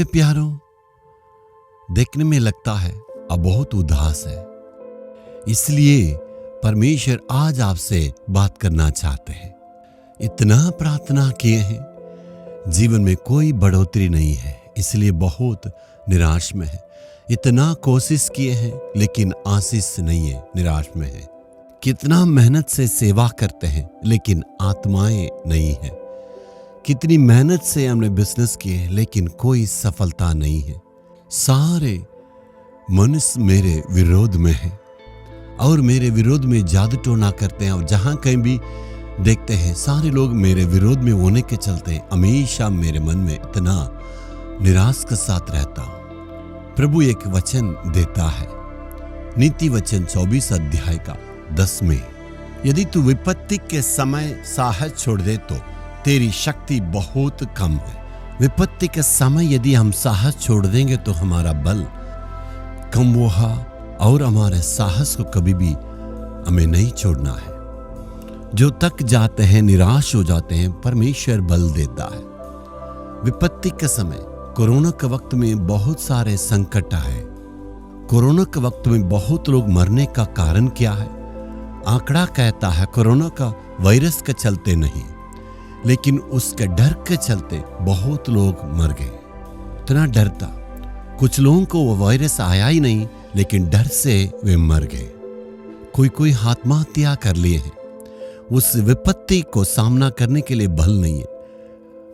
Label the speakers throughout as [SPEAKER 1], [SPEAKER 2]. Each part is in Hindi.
[SPEAKER 1] मेरे प्यारों, देखने में लगता है अब बहुत उदास है, इसलिए परमेश्वर आज आपसे बात करना चाहते हैं। इतना प्रार्थना किए हैं, जीवन में कोई बढ़ोतरी नहीं है, इसलिए बहुत निराश में है। इतना कोशिश किए हैं लेकिन आशीष नहीं है, निराश में है। कितना मेहनत से सेवा करते हैं लेकिन आत्माएं नहीं है। कितनी मेहनत से हमने बिजनेस किए लेकिन कोई सफलता नहीं है। सारे मनुष्य मेरे विरोध में है और मेरे विरोध में जादू टोना करते हैं, और जहां कहीं भी देखते हैं सारे लोग मेरे विरोध में होने के चलते हमेशा मेरे मन में इतना निराश के साथ रहता हूं। प्रभु एक वचन देता है, नीति वचन 24 अध्याय का 10 में, यदि तू विपत्ति के समय साहस छोड़ दे तो तेरी शक्ति बहुत कम है। विपत्ति के समय यदि हम साहस छोड़ देंगे तो हमारा बल कम होगा, और हमारे साहस को कभी भी हमें नहीं छोड़ना है। जो तक जाते हैं, निराश हो जाते हैं, परमेश्वर बल देता है। विपत्ति के समय कोरोना के वक्त में बहुत सारे संकट आए। कोरोना के वक्त में बहुत लोग मरने का कारण क्या है? आंकड़ा कहता है कोरोना का वायरस के चलते नहीं, लेकिन उसके डर के चलते बहुत लोग मर गए। इतना डर था, कुछ लोगों को वो वायरस आया ही नहीं, लेकिन डर से वे मर गए। कोई आत्महत्या कर लिए हैं। उस विपत्ति को सामना करने के लिए बल नहीं है।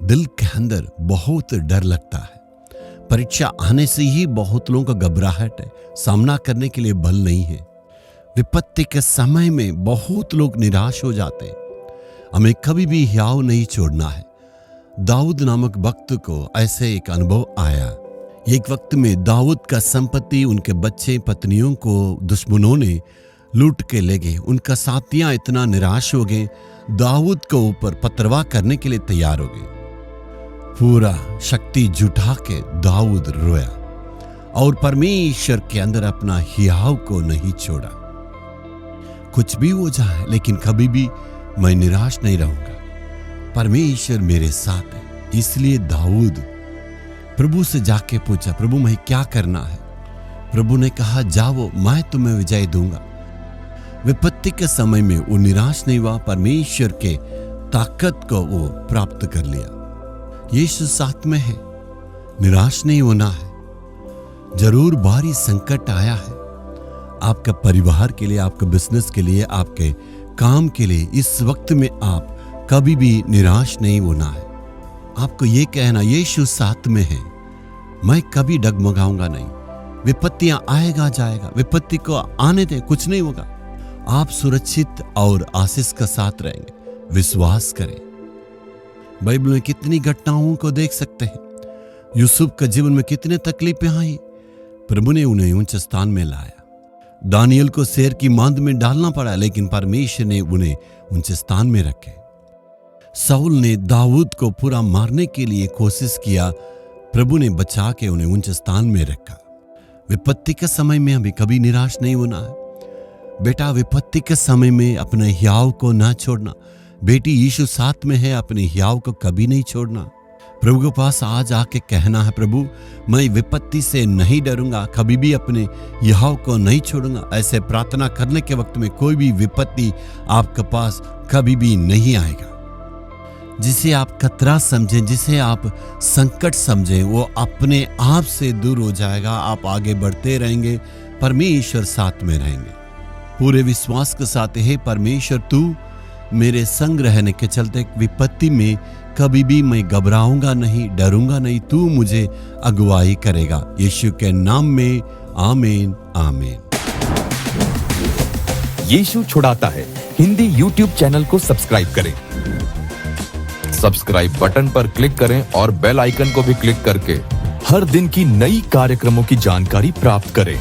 [SPEAKER 1] दिल के अंदर बहुत डर लगता है। परीक्षा आने से ही बहुत लोगों का घबराहट है, सामना करने के लिए बल नहीं है। विपत्ति के समय में बहुत लोग निराश हो जाते हैं। हमें कभी भी हियाव नहीं छोड़ना है। दाऊद नामक भक्त को ऐसे एक अनुभव आया। एक वक्त में दाऊद का संपत्ति, उनके बच्चे, पत्नियों को दुश्मनों ने लूट के ले गए। उनका साथियां इतना निराश हो गए, दाऊद के ऊपर पथरवाह करने के लिए तैयार हो गए। पूरा शक्ति जुटा के दाऊद रोया और परमेश्वर के अंदर अपना हियाव को नहीं छोड़ा। कुछ भी हो जाए लेकिन कभी भी मैं निराश नहीं रहूंगा, परमेश्वर मेरे साथ है। इसलिए दाऊद प्रभु से जाके पूछा, प्रभु मैं क्या करना है? प्रभु ने कहा, जाओ, मैं तुम्हें विजय दूंगा। विपत्ति के समय में वो निराश नहीं हुआ, परमेश्वर के ताकत को वो प्राप्त कर लिया। यीशु साथ में है, निराश नहीं होना है। जरूर भारी संकट आया है आपका परिवार के लिए, आपके बिजनेस के लिए, आपके काम के लिए। इस वक्त में आप कभी भी निराश नहीं होना है। आपको ये कहना, यीशु साथ में है, मैं कभी डगमगाऊंगा नहीं। विपत्तियां आएगा जाएगा, विपत्ति को आने दे, कुछ नहीं होगा। आप सुरक्षित और आशीष के साथ रहेंगे, विश्वास करें। बाइबल में कितनी घटनाओं को देख सकते हैं। यूसुफ के जीवन में कितने तकलीफें आई, प्रभु ने उन्हें ऊंच स्थान में लाया। दानियल को शेर की मांद में डालना पड़ा, लेकिन परमेश्वर ने उन्हें ऊंचे स्थान में रखे। शाऊल ने दाऊद को पूरा मारने के लिए कोशिश किया, प्रभु ने बचा के उन्हें ऊंचे स्थान में रखा। विपत्ति के समय में हमें कभी निराश नहीं होना है। बेटा, विपत्ति के समय में अपने हियाव को ना छोड़ना। बेटी, यीशु साथ में है, अपने हियाव को कभी नहीं छोड़ना। प्रभु के पास आज आके कहना है, प्रभु मैं विपत्ति से नहीं डरूंगा, कभी भी अपने हियाव को नहीं छोड़ूंगा। ऐसे प्रार्थना करने के वक्त में कोई भी विपत्ति आपके पास कभी भी नहीं आएगा। जिसे आप खतरा समझें, जिसे आप संकट समझें, वो अपने आप से दूर हो जाएगा। आप आगे बढ़ते रहेंगे, परमेश्वर साथ में रहेंगे। पूरे विश्वास के साथ, हे परमेश्वर तू मेरे संग रहने के चलते विपत्ति में कभी भी मैं घबराऊंगा नहीं, डरूंगा नहीं। तू मुझे अगुवाई करेगा, यीशु के नाम में, आमीन आमीन।
[SPEAKER 2] यीशु छुड़ाता है हिंदी YouTube चैनल को सब्सक्राइब करें। सब्सक्राइब बटन पर क्लिक करें और बेल आइकन को भी क्लिक करके हर दिन की नई कार्यक्रमों की जानकारी प्राप्त करें।